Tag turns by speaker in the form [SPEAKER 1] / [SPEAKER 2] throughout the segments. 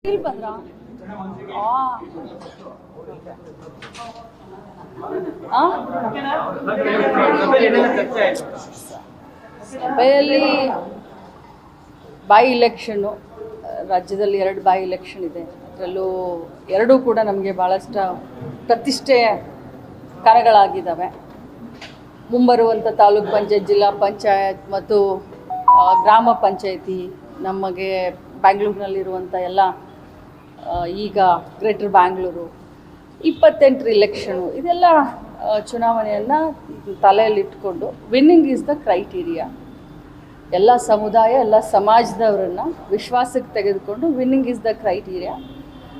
[SPEAKER 1] ಇಲ್ಲಿ ಬಂದ್ರ ಸಭೆಯಲ್ಲಿ ಬಾಯಿ ಇಲೆಕ್ಷನ್ನು ರಾಜ್ಯದಲ್ಲಿ 2 ಬಾಯಿ ಇಲೆಕ್ಷನ್ ಇದೆ. ಅದರಲ್ಲೂ ಎರಡೂ ಕೂಡ ನಮಗೆ ಭಾಳಷ್ಟು ಪ್ರತಿಷ್ಠೆಯ ಕಾರ್ಯಗಳಾಗಿದ್ದಾವೆ. ಮುಂಬರುವಂಥ ತಾಲೂಕ್ ಪಂಚಾಯತ್, ಜಿಲ್ಲಾ ಪಂಚಾಯತ್ ಮತ್ತು ಗ್ರಾಮ ಪಂಚಾಯತಿ, ನಮಗೆ ಬ್ಯಾಂಗ್ಳೂರಿನಲ್ಲಿರುವಂಥ ಎಲ್ಲ ಈಗ ಗ್ರೇಟರ್ ಬ್ಯಾಂಗ್ಳೂರು 28 ಇಲೆಕ್ಷನು, ಇದೆಲ್ಲ ಚುನಾವಣೆಯನ್ನು ತಲೆಯಲ್ಲಿಟ್ಕೊಂಡು ವಿನ್ನಿಂಗ್ ಈಸ್ ದ ಕ್ರೈಟೀರಿಯಾ. ಎಲ್ಲ ಸಮುದಾಯ, ಎಲ್ಲ ಸಮಾಜದವರನ್ನು ವಿಶ್ವಾಸಕ್ಕೆ ತೆಗೆದುಕೊಂಡು winning is the criteria.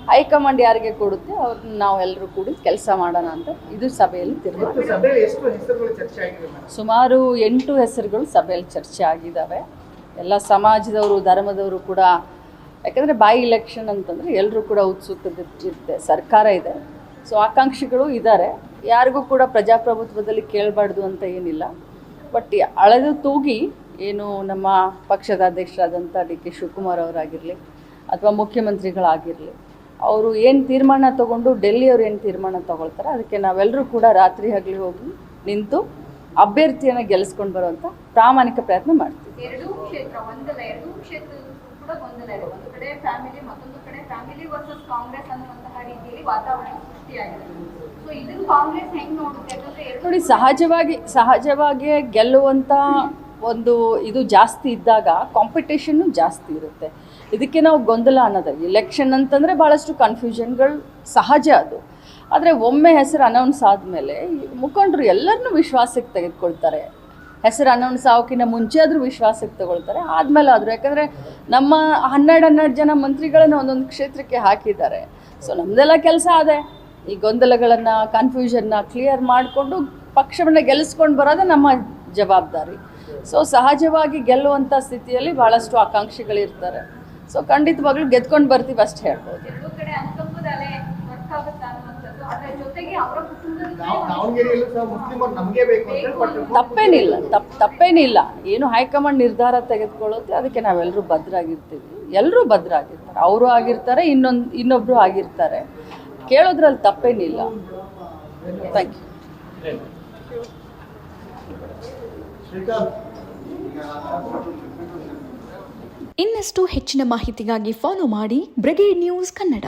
[SPEAKER 1] High command ಯಾರಿಗೆ ಕೊಡುತ್ತೆ ಅವ್ರನ್ನ ನಾವೆಲ್ಲರೂ ಕೂಡಿ ಕೆಲಸ ಮಾಡೋಣ ಅಂತ ಇದು ಸಭೆಯಲ್ಲಿ ಸುಮಾರು 8 ಹೆಸರುಗಳು ಸಭೆಯಲ್ಲಿ ಚರ್ಚೆ ಆಗಿದ್ದಾವೆ. ಎಲ್ಲ ಸಮಾಜದವರು, ಧರ್ಮದವರು ಕೂಡ, ಯಾಕಂದರೆ ಬಾಯಿ ಇಲೆಕ್ಷನ್ ಅಂತಂದರೆ ಎಲ್ಲರೂ ಕೂಡ ಉತ್ಸುಕತೆ, ಸರ್ಕಾರ ಇದೆ, ಸೊ ಆಕಾಂಕ್ಷಿಗಳು ಇದ್ದಾರೆ. ಯಾರಿಗೂ ಕೂಡ ಪ್ರಜಾಪ್ರಭುತ್ವದಲ್ಲಿ ಕೇಳಬಾರ್ದು ಅಂತ ಏನಿಲ್ಲ. ಬಟ್ ಅಳೆದು ತೂಗಿ ಏನು ನಮ್ಮ ಪಕ್ಷದ ಅಧ್ಯಕ್ಷರಾದಂಥ ಡಿ.ಕೆ. ಶಿವಕುಮಾರ್ ಅವರಾಗಿರಲಿ ಅಥವಾ ಮುಖ್ಯಮಂತ್ರಿಗಳಾಗಿರಲಿ, ಅವರು ಏನು ತೀರ್ಮಾನ ತೊಗೊಂಡು ಡೆಲ್ಲಿಯವರು ಏನು ತೀರ್ಮಾನ ತೊಗೊಳ್ತಾರೆ ಅದಕ್ಕೆ ನಾವೆಲ್ಲರೂ ಕೂಡ ರಾತ್ರಿ ಹಗಲಿ ಹೋಗಿ ನಿಂತು ಅಭ್ಯರ್ಥಿಯನ್ನು ಗೆಲ್ಲಿಸ್ಕೊಂಡು ಬರುವಂಥ ಪ್ರಾಮಾಣಿಕ ಪ್ರಯತ್ನ ಮಾಡ್ತೀವಿ.
[SPEAKER 2] ಎರಡೂ ಕ್ಷೇತ್ರ ಕೂಡ ಗೊಂದಲ ಇದೆ. ಒಂದು ಕಡೆ ಫ್ಯಾಮಿಲಿ, ಮತ್ತೊಂದು ಕಡೆ ಫ್ಯಾಮಿಲಿ ವರ್ಸಸ್ ಕಾಂಗ್ರೆಸ್ ಅನ್ನುವಂತಹ ರೀತಿಯಲ್ಲಿ ವಾತಾವರಣ ಸೃಷ್ಟಿಯಾಗಿದೆ. ಸೊ ಇದನ್ನು ಕಾಂಗ್ರೆಸ್ ಹೆಂಗೆ ನೋಡುತ್ತೆ? ಯಾಕಂದ್ರೆ
[SPEAKER 1] ನೋಡಿ, ಸಹಜವಾಗಿ ಗೆಲ್ಲುವಂಥ ಒಂದು ಇದು ಜಾಸ್ತಿ ಇದ್ದಾಗ ಕಾಂಪಿಟೇಷನ್ನು ಜಾಸ್ತಿ ಇರುತ್ತೆ. ಇದಕ್ಕೆ ನಾವು ಗೊಂದಲ ಅನ್ನೋದು. ಎಲೆಕ್ಷನ್ ಅಂತಂದರೆ ಭಾಳಷ್ಟು ಕನ್ಫ್ಯೂಷನ್ಗಳು ಸಹಜ ಅದು. ಆದರೆ ಒಮ್ಮೆ ಹೆಸರು ಅನೌನ್ಸ್ ಆದಮೇಲೆ ಮುಖಂಡರು ಎಲ್ಲರನ್ನೂ ವಿಶ್ವಾಸಕ್ಕೆ ತೆಗೆದುಕೊಳ್ತಾರೆ. ಹೆಸರು ಅನೌನ್ಸ್ ಆಗೋಕ್ಕಿಂತ ಮುಂಚೆ ಆದರೂ ವಿಶ್ವಾಸಕ್ಕೆ ತಗೊಳ್ತಾರೆ, ಆದಮೇಲೆ ಆದರೂ. ಯಾಕಂದರೆ ನಮ್ಮ 12 ಜನ ಮಂತ್ರಿಗಳನ್ನು ಒಂದೊಂದು ಕ್ಷೇತ್ರಕ್ಕೆ ಹಾಕಿದ್ದಾರೆ. ಸೊ ನಮ್ಮದೆಲ್ಲ ಕೆಲಸ ಅದೇ, ಈ ಗೊಂದಲಗಳನ್ನು, ಕನ್ಫ್ಯೂಷನ್ನ ಕ್ಲಿಯರ್ ಮಾಡಿಕೊಂಡು ಪಕ್ಷವನ್ನು ಗೆಲ್ಲಿಸ್ಕೊಂಡು ಬರೋದೇ ನಮ್ಮ ಜವಾಬ್ದಾರಿ. ಸೊ ಸಹಜವಾಗಿ ಗೆಲ್ಲುವಂಥ ಸ್ಥಿತಿಯಲ್ಲಿ ಭಾಳಷ್ಟು ಆಕಾಂಕ್ಷಿಗಳಿರ್ತಾರೆ. ಸೊ ಖಂಡಿತವಾಗ್ಲೂ ಗೆದ್ಕೊಂಡು ಬರ್ತೀವಿ ಅಷ್ಟು ಹೇಳ್ಬೋದು. ತಪ್ಪೇನಿಲ್ಲ. ಏನು ಹೈಕಮಾಂಡ್ ನಿರ್ಧಾರ ತೆಗೆದುಕೊಳ್ಳುತ್ತೆ ಅದಕ್ಕೆ ನಾವೆಲ್ಲರೂ ಭದ್ರಾಗಿರ್ತೀವಿ. ಎಲ್ಲರೂ ಭದ್ರಾಗಿರ್ತಾರೆ, ಅವರು ಆಗಿರ್ತಾರೆ, ಇನ್ನೊಬ್ಬರು ಆಗಿರ್ತಾರೆ. ಕೇಳೋದ್ರಲ್ಲಿ ತಪ್ಪೇನಿಲ್ಲ. Thank you.
[SPEAKER 3] ಇನ್ನಷ್ಟು ಹೆಚ್ಚಿನ ಮಾಹಿತಿಗಾಗಿ ಫಾಲೋ ಮಾಡಿ ಬ್ರಿಗೇಡ್ ನ್ಯೂಸ್ ಕನ್ನಡ.